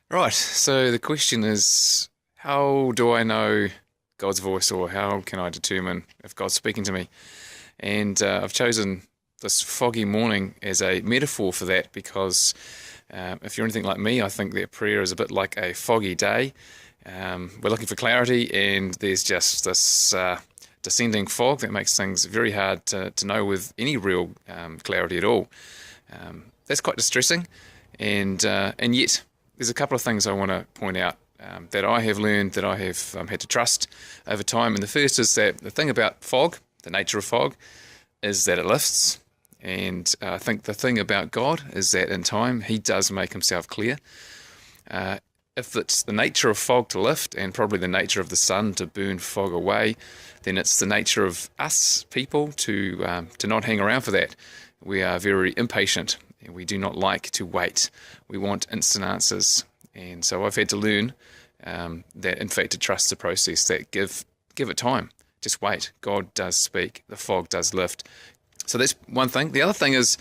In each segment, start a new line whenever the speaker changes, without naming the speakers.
Right, so the question is, how do I know God's voice, or how can I determine if God's speaking to me? And I've chosen this foggy morning as a metaphor for that because if you're anything like me, I think that prayer is a bit like a foggy day. We're looking for clarity, and there's just this descending fog that makes things very hard to know with any real clarity at all. That's quite distressing, and yet there's a couple of things I want to point out that I have learned, that I have had to trust over time. And the first is that the thing about fog, the nature of fog, is that it lifts. And I think the thing about God is that in time He does make Himself clear. If it's the nature of fog to lift, and probably the nature of the sun to burn fog away, then it's the nature of us people to not hang around for that. We are very impatient, and we do not like to wait. We want instant answers. And so I've had to learn that, in fact, to trust the process, that give it time. Just wait. God does speak. The fog does lift. So that's one thing. The other thing is,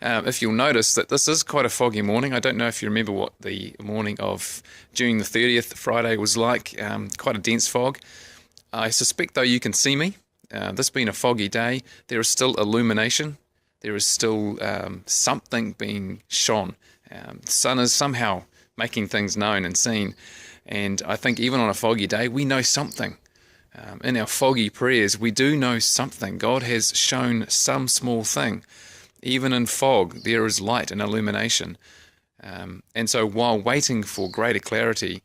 if you'll notice that this is quite a foggy morning. I don't know if you remember what the morning of June the 30th, Friday, was like. Quite a dense fog. I suspect, though, you can see me. This being a foggy day, there is still illumination. There is still something being shone. The sun is somehow making things known and seen. And I think even on a foggy day, we know something. In our foggy prayers, we do know something. God has shown some small thing. Even in fog, there is light and illumination. And so while waiting for greater clarity,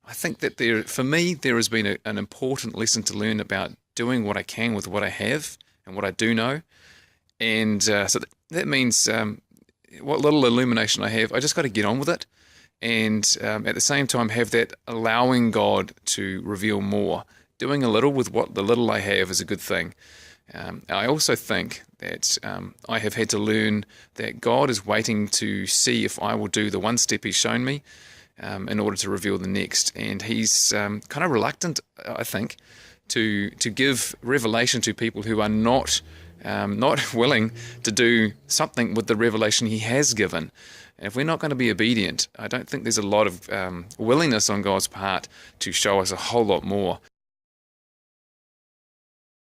I think that for me, there has been an important lesson to learn about doing what I can with what I have and what I do know. And so that means what little illumination I have, I just got to get on with it. And at the same time, have that allowing God to reveal more. Doing a little with what the little I have is a good thing. I also think that I have had to learn that God is waiting to see if I will do the one step He's shown me in order to reveal the next. And He's kind of reluctant, I think, to give revelation to people who are not willing to do something with the revelation He has given. And if we're not going to be obedient, I don't think there's a lot of willingness on God's part to show us a whole lot more.